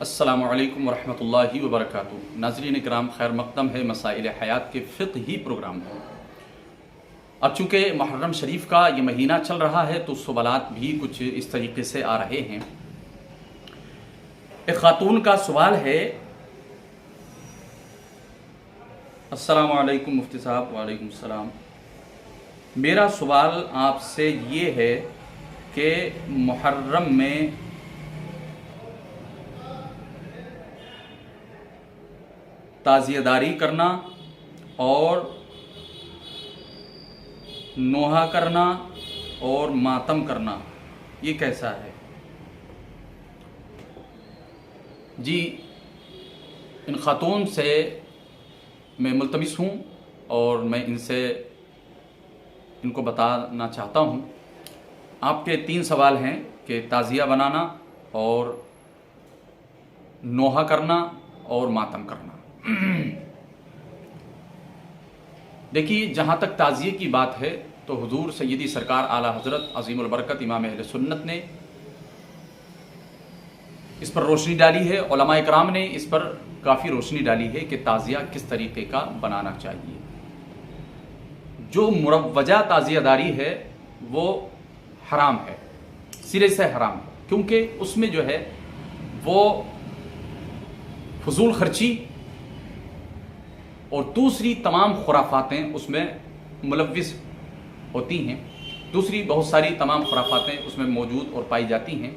अस्सलामु अलैकुम वरहमतुल्लाहि वबरकातुहू। नाज़रीन इकराम, खैर मक़दम है मसाइल हयात के फ़िक़ही प्रोग्राम में। अब चूँकि मुहर्रम शरीफ का ये महीना चल रहा है तो सवालात भी कुछ इस तरीके से आ रहे हैं। एक ख़ातून का सवाल है। अस्सलामु अलैकुम मुफ्ती साहब। वालेकुम सलाम। मेरा सवाल आपसे ये है कि मुहर्रम में ताज़ियेदारी करना और नोहा करना और मातम करना ये कैसा है? जी, इन ख़ातून से मैं मुल्तमिस हूँ और मैं इनको बताना चाहता हूँ। आपके 3 सवाल हैं कि ताज़िया बनाना और नोहा करना और मातम करना। देखिए, जहाँ तक ताज़िये की बात है तो हुजूर सैयदी सरकार आला हज़रत अज़ीमुल बरकत इमाम अहले सुन्नत ने इस पर रोशनी डाली है। उलमा इकराम ने इस पर काफ़ी रोशनी डाली है कि ताज़िया किस तरीक़े का बनाना चाहिए। जो मुरव्वजा ताज़ियादारी है वो हराम है, सिरे से हराम है, क्योंकि उसमें जो है वो फजूल खर्ची और दूसरी तमाम खुराफातें उसमें मुलव्विस होती हैं। दूसरी बहुत सारी तमाम खुराफातें उसमें मौजूद और पाई जाती हैं।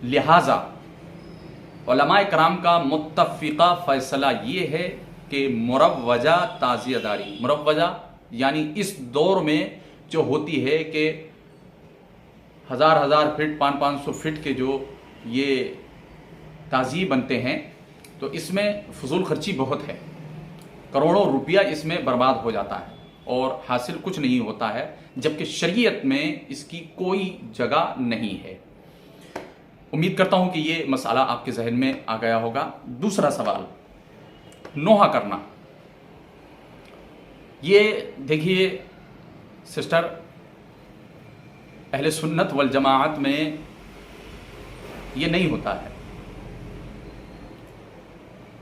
लिहाजा उलमाए कराम का मुत्तफ़िक़ा फ़ैसला ये है कि मुरव्वजा ताज़ियादारी, मुरव्वजा यानी इस दौर में जो होती है कि हज़ार फीट 500 फीट के जो ये ताज़िये बनते हैं तो इसमें फजूल खर्ची बहुत है। करोड़ों रुपया इसमें बर्बाद हो जाता है और हासिल कुछ नहीं होता है, जबकि शरीयत में इसकी कोई जगह नहीं है। उम्मीद करता हूं कि ये मसला आपके जहन में आ गया होगा। दूसरा सवाल, नोहा करना। ये देखिए सिस्टर, अहले सुन्नत वल जमाअत में ये नहीं होता है।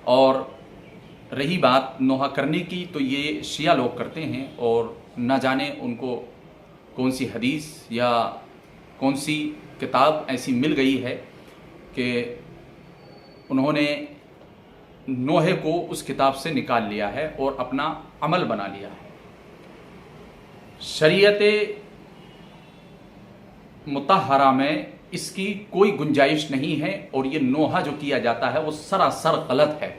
और रही बात नोहा करने की, तो ये शिया लोग करते हैं और न जाने उनको कौन सी हदीस या कौन सी किताब ऐसी मिल गई है कि उन्होंने नोहे को उस किताब से निकाल लिया है और अपना अमल बना लिया है। शरीयत मुतहरा में इसकी कोई गुंजाइश नहीं है और ये नोहा जो किया जाता है वो सरासर गलत है।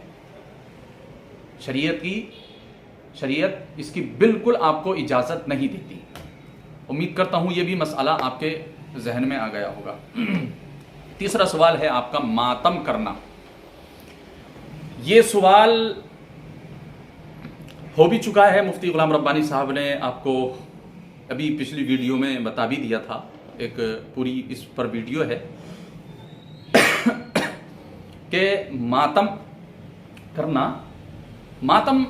शरीयत इसकी बिल्कुल आपको इजाज़त नहीं देती। उम्मीद करता हूँ ये भी मसला आपके जहन में आ गया होगा। तीसरा सवाल है आपका मातम करना। ये सवाल हो भी चुका है। मुफ्ती गुलाम रब्बानी साहब ने आपको अभी पिछली वीडियो में बता भी दिया था। एक पूरी इस पर वीडियो है कि मातम करना, मातम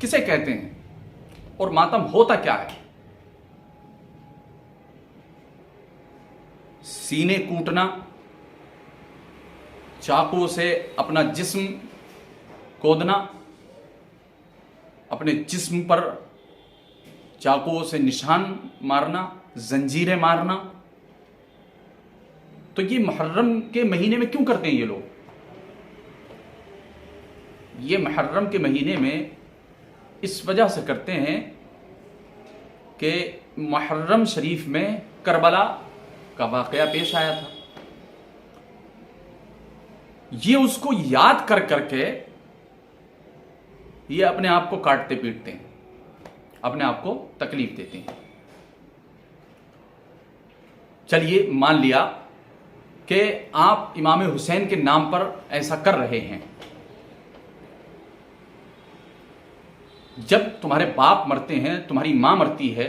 किसे कहते हैं और मातम होता क्या है? सीने कूटना, चाकू से अपना जिस्म कोदना, अपने जिस्म पर चाकुओं से निशान मारना, जंजीरें मारना। तो ये मुहर्रम के महीने में क्यों करते हैं ये लोग? ये मुहर्रम के महीने में इस वजह से करते हैं कि मुहर्रम शरीफ में करबला का वाक़या पेश आया था। ये उसको याद कर करके ये अपने आप को काटते पीटते हैं, अपने आप को तकलीफ देते हैं। चलिए मान लिया कि आप इमाम हुसैन के नाम पर ऐसा कर रहे हैं। जब तुम्हारे बाप मरते हैं, तुम्हारी मां मरती है,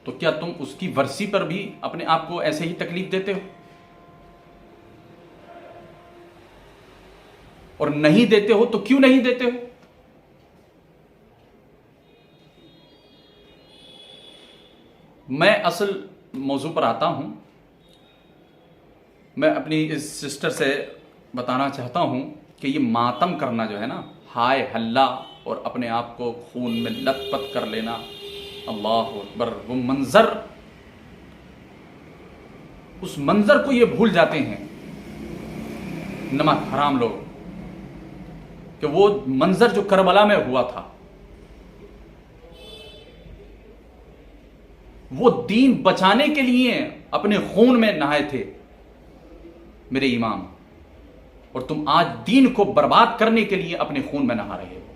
तो क्या तुम उसकी वर्सी पर भी अपने आप को ऐसे ही तकलीफ देते हो? और नहीं देते हो तो क्यों नहीं देते हो? मैं असल मौजू पर आता हूं। میں اپنی اس سسٹر سے بتانا چاہتا ہوں کہ یہ ماتم کرنا جو ہے نا، ہائے ہلا اور اپنے آپ کو خون میں لت پت کر لینا، اللہ اکبر، وہ منظر، اس منظر کو یہ بھول جاتے ہیں نمک حرام لوگ، کہ وہ منظر جو کربلا میں ہوا تھا، وہ دین بچانے کے لیے اپنے خون میں نہائے تھے میرے امام، اور تم آج دین کو برباد کرنے کے لیے اپنے خون میں نہا رہے ہو۔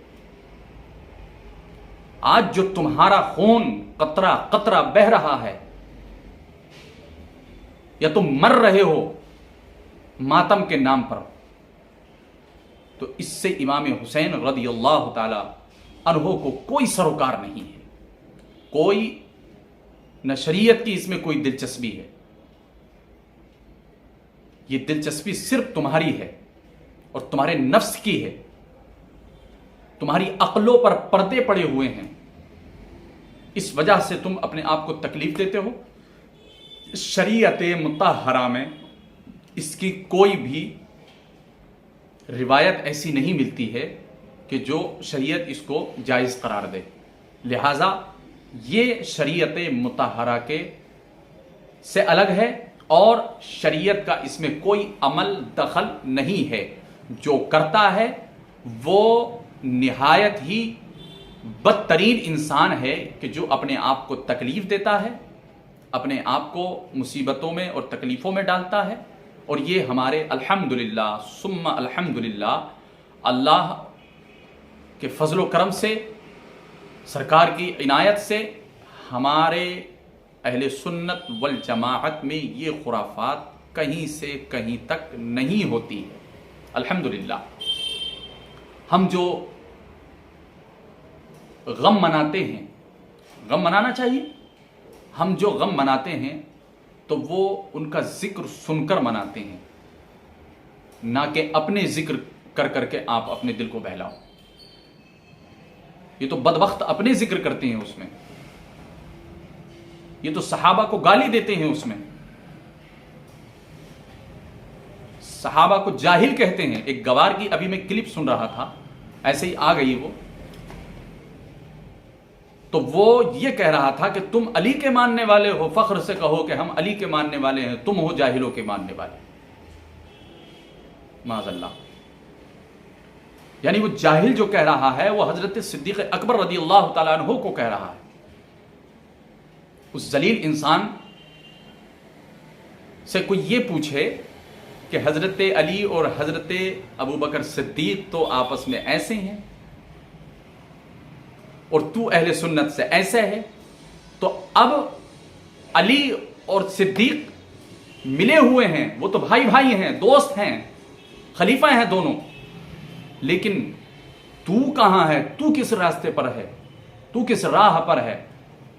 آج جو تمہارا خون قطرہ قطرہ بہ رہا ہے، یا تم مر رہے ہو ماتم کے نام پر، تو اس سے امام حسین رضی اللہ تعالی عنہ کو کوئی سروکار نہیں ہے، کوئی نہ شریعت کی اس میں کوئی دلچسپی ہے۔ یہ دلچسپی صرف تمہاری ہے اور تمہارے نفس کی ہے، تمہاری عقلوں پر پردے پڑے ہوئے ہیں، اس وجہ سے تم اپنے آپ کو تکلیف دیتے ہو۔ شریعت مطہرہ میں اس کی کوئی بھی روایت ایسی نہیں ملتی ہے کہ جو شریعت اس کو جائز قرار دے، لہذا یہ شریعت مطہرہ کے سے الگ ہے اور شریعت کا اس میں کوئی عمل دخل نہیں ہے۔ جو کرتا ہے وہ نہایت ہی بدترین انسان ہے کہ جو اپنے آپ کو تکلیف دیتا ہے، اپنے آپ کو مصیبتوں میں اور تکلیفوں میں ڈالتا ہے۔ اور یہ ہمارے الحمدللہ ثم الحمدللہ اللہ کے فضل و کرم سے، سرکار کی عنایت سے، ہمارے اہل سنت والجماعت میں یہ خرافات کہیں سے کہیں تک نہیں ہوتی ہے، الحمدللہ۔ ہم جو غم مناتے ہیں، غم منانا چاہیے، ہم جو غم مناتے ہیں تو وہ ان کا ذکر سن کر مناتے ہیں، نہ کہ اپنے ذکر کر کر کے آپ اپنے دل کو بہلاؤ۔ یہ تو بدبخت اپنے ذکر کرتے ہیں اس میں، یہ تو صحابہ کو گالی دیتے ہیں اس میں، صحابہ کو جاہل کہتے ہیں۔ ایک گوار کی ابھی میں کلپ سن رہا تھا، ایسے ہی آ گئی وہ، تو وہ یہ کہہ رہا تھا کہ تم علی کے ماننے والے ہو، فخر سے کہو کہ ہم علی کے ماننے والے ہیں، تم ہو جاہلوں کے ماننے والے، معاذ اللہ۔ یعنی وہ جاہل جو کہہ رہا ہے وہ حضرت صدیق اکبر رضی اللہ تعالیٰ عنہ کو کہہ رہا ہے۔ اس ذلیل انسان سے کوئی یہ پوچھے کہ حضرت علی اور حضرت ابوبکر صدیق تو آپس میں ایسے ہیں اور تو اہل سنت سے ایسے ہے، تو اب علی اور صدیق ملے ہوئے ہیں، وہ تو بھائی بھائی ہیں، دوست ہیں، خلیفہ ہیں دونوں، لیکن تو کہاں ہے؟ تو کس راستے پر ہے؟ تو کس راہ پر ہے؟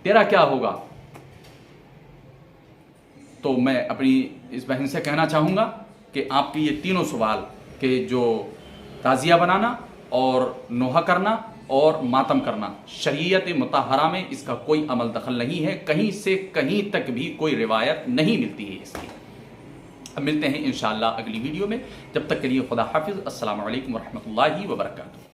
تیرا کیا ہوگا؟ تو میں اپنی اس بہن سے کہنا چاہوں گا کہ آپ کی یہ تینوں سوال، کہ جو تعزیہ بنانا اور نوحہ کرنا اور ماتم کرنا، شریعت مطہرہ میں اس کا کوئی عمل دخل نہیں ہے، کہیں سے کہیں تک بھی کوئی روایت نہیں ملتی ہے اس کی۔ اب ملتے ہیں انشاءاللہ اگلی ویڈیو میں، جب تک کے لیے خدا حافظ، السلام علیکم ورحمۃ اللہ وبرکاتہ۔